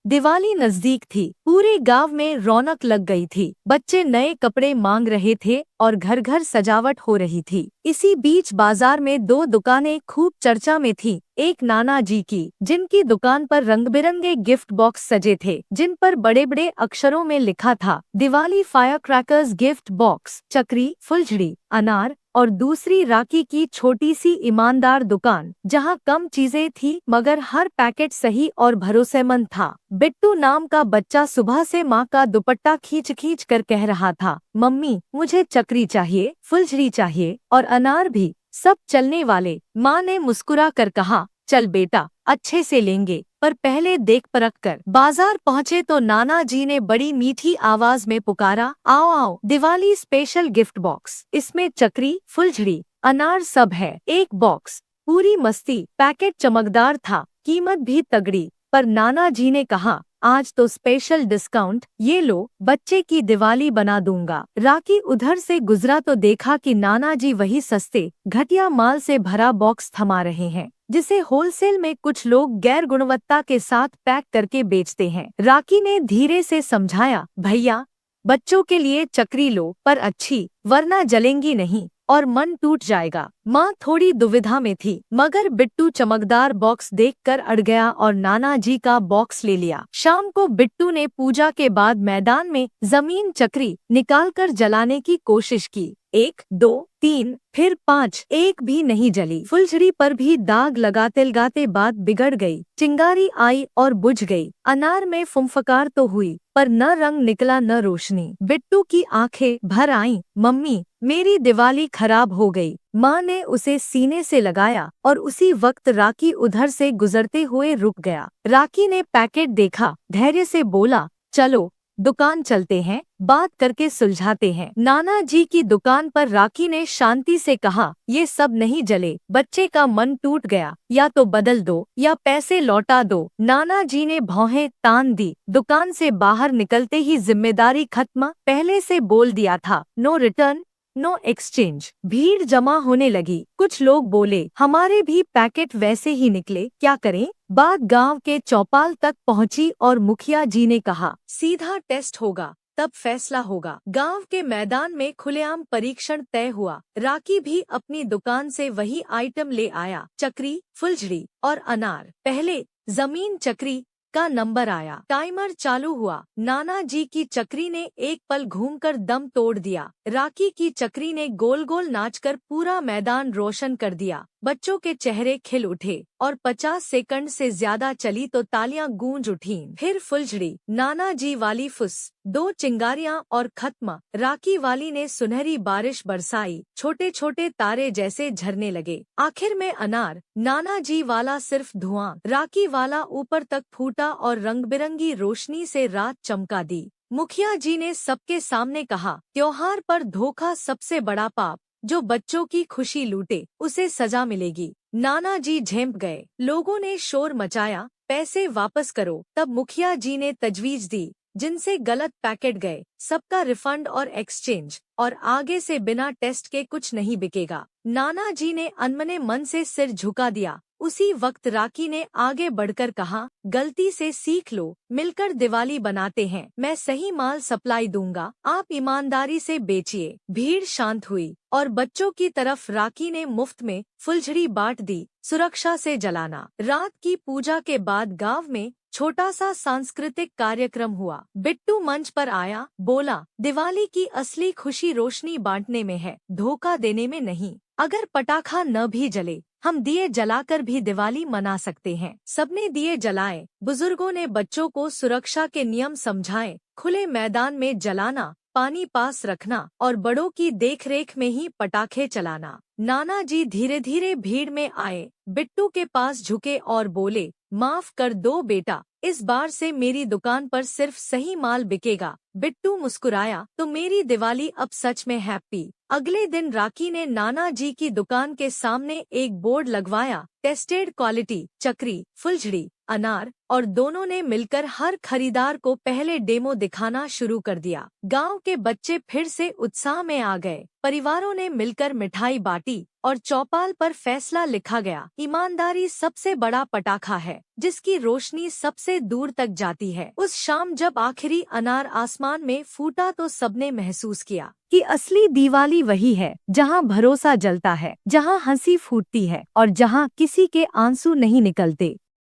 दिवाली नजदीक थी। पूरे गांव में रौनक लग गई थी। बच्चे नए कपड़े मांग रहे थे और घर घर सजावट हो रही थी। इसी बीच बाजार में दो दुकानें खूब चर्चा में थीं। एक नाना जी की, जिनकी दुकान पर रंग बिरंगे गिफ्ट बॉक्स सजे थे, जिन पर बड़े बड़े अक्षरों में लिखा था Diwali fire crackers gift box, चक्री, फुलझड़ी, अनार। और दूसरी राखी की छोटी सी ईमानदार दुकान, जहां कम चीजें थी मगर हर पैकेट सही और भरोसेमंद था। बिट्टू नाम का बच्चा सुबह से माँ का दुपट्टा खींच खींच कर कह रहा था, मम्मी मुझे चक्री चाहिए, फुलझड़ी चाहिए और अनार भी, सब चलने वाले। माँ ने मुस्कुरा कर कहा, चल बेटा, अच्छे से लेंगे, पर पहले देख परख कर। बाजार पहुँचे तो नाना जी ने बड़ी मीठी आवाज में पुकारा, आओ आओ, दिवाली स्पेशल गिफ्ट बॉक्स, इसमें चक्री, फुलझड़ी, अनार सब है एक बॉक्स। पूरी मस्ती। पैकेट चमकदार था, कीमत भी तगड़ी, पर नाना जी ने कहा, आज तो स्पेशल डिस्काउंट, ये लो, बच्चे की दिवाली बना दूंगा। राखी उधर से गुजरा तो देखा कि नाना जी वही सस्ते घटिया माल से भरा बॉक्स थमा रहे हैं, जिसे होलसेल में कुछ लोग गैर गुणवत्ता के साथ पैक करके बेचते हैं। राखी ने धीरे से समझाया, भैया, बच्चों के लिए चक्री लो, पर अच्छी, वरना जलेंगी नहीं और मन टूट जाएगा। माँ थोड़ी दुविधा में थी, मगर बिट्टू चमकदार बॉक्स देखकर अड़ गया और नाना जी का बॉक्स ले लिया। शाम को बिट्टू ने पूजा के बाद मैदान में जमीन चक्री निकालकर जलाने की कोशिश की। 1, 2, 3, फिर 5, एक भी नहीं जली। फुलझड़ी पर भी दाग लगाते लगाते बात बिगड़ गई। चिंगारी आई और बुझ गई। अनार में फुंफकार तो हुई, पर न रंग निकला न रोशनी। बिट्टू की आंखें भर आईं, मम्मी, मेरी दिवाली खराब हो गई। माँ ने उसे सीने से लगाया और उसी वक्त राखी उधर से गुजरते हुए रुक गया। राखी ने पैकेट देखा, धैर्य से बोला, चलो दुकान चलते हैं, बात करके सुलझाते हैं। नाना जी की दुकान पर राखी ने शांति से कहा, ये सब नहीं जले, बच्चे का मन टूट गया, या तो बदल दो या पैसे लौटा दो। नाना जी ने भौहें तान दी। दुकान से बाहर निकलते ही जिम्मेदारी खत्म, पहले से बोल दिया था, नो रिटर्न, नो एक्सचेंज। भीड़ जमा होने लगी। कुछ लोग बोले, हमारे भी पैकेट वैसे ही निकले, क्या करें। बात गांव के चौपाल तक पहुंची और मुखिया जी ने कहा, सीधा टेस्ट होगा, तब फैसला होगा। गांव के मैदान में खुलेआम परीक्षण तय हुआ। राखी भी अपनी दुकान से वही आइटम ले आया, चक्री, फुलझड़ी और अनार। पहले जमीन चक्री का नंबर आया। टाइमर चालू हुआ। नाना जी की चक्री ने एक पल घूमकर दम तोड़ दिया। राखी की चक्री ने गोल गोल नाचकर पूरा मैदान रोशन कर दिया। बच्चों के चेहरे खिल उठे और 50 सेकंड से ज्यादा चली तो तालियां गूंज उठीं। फिर फुलझड़ी, नाना जी वाली फुस, 2 चिंगारियां और खत्म। राखी वाली ने सुनहरी बारिश बरसाई, छोटे छोटे तारे जैसे झरने लगे। आखिर में अनार, नाना जी वाला सिर्फ धुआं, राखी वाला ऊपर तक फूटा और रंग बिरंगी रोशनी से रात चमका दी। मुखिया जी ने सबके सामने कहा, त्योहार पर धोखा सबसे बड़ा पाप, जो बच्चों की खुशी लूटे उसे सजा मिलेगी। नाना जी झेंप गए। लोगों ने शोर मचाया, पैसे वापस करो। तब मुखिया जी ने तजवीज दी, जिनसे गलत पैकेट गए, सबका रिफंड और एक्सचेंज, और आगे से बिना टेस्ट के कुछ नहीं बिकेगा। नाना जी ने अनमने मन से सिर झुका दिया। उसी वक्त राखी ने आगे बढ़कर कहा, गलती से सीख लो, मिलकर दिवाली बनाते हैं। मैं सही माल सप्लाई दूंगा, आप ईमानदारी से बेचिए। भीड़ शांत हुई और बच्चों की तरफ राखी ने मुफ्त में फुलझड़ी बांट दी, सुरक्षा से जलाना। रात की पूजा के बाद गांव में छोटा सा सांस्कृतिक कार्यक्रम हुआ। बिट्टू मंच पर आया, बोला, दिवाली की असली खुशी रोशनी बांटने में है, धोखा देने में नहीं। अगर पटाखा न भी जले, हम दिए जलाकर भी दिवाली मना सकते हैं। सबने दिए जलाए। बुजुर्गों ने बच्चों को सुरक्षा के नियम समझाए, खुले मैदान में जलाना, पानी पास रखना और बड़ों की देखरेख में ही पटाखे चलाना। नाना जी धीरे धीरे भीड़ में आए, बिट्टू के पास झुके और बोले, माफ कर दो बेटा, इस बार से मेरी दुकान पर सिर्फ सही माल बिकेगा। बिट्टू मुस्कुराया, तो मेरी दिवाली अब सच में हैप्पी। अगले दिन राखी ने नाना जी की दुकान के सामने एक बोर्ड लगवाया, टेस्टेड क्वालिटी, चक्री, फुलझड़ी, अनार और दोनों ने मिलकर हर खरीदार को पहले डेमो दिखाना शुरू कर दिया। गांव के बच्चे फिर से उत्साह में आ गए। परिवारों ने मिलकर मिठाई बांटी और चौपाल पर फैसला लिखा गया, ईमानदारी सबसे बड़ा पटाखा है जिसकी रोशनी सबसे दूर तक जाती है। उस शाम जब आखिरी अनार आसमान में फूटा तो सबने महसूस किया कि असली दिवाली वही है जहां भरोसा जलता है, जहां हंसी फूटती है और जहां किसी के आंसू नहीं निकलते।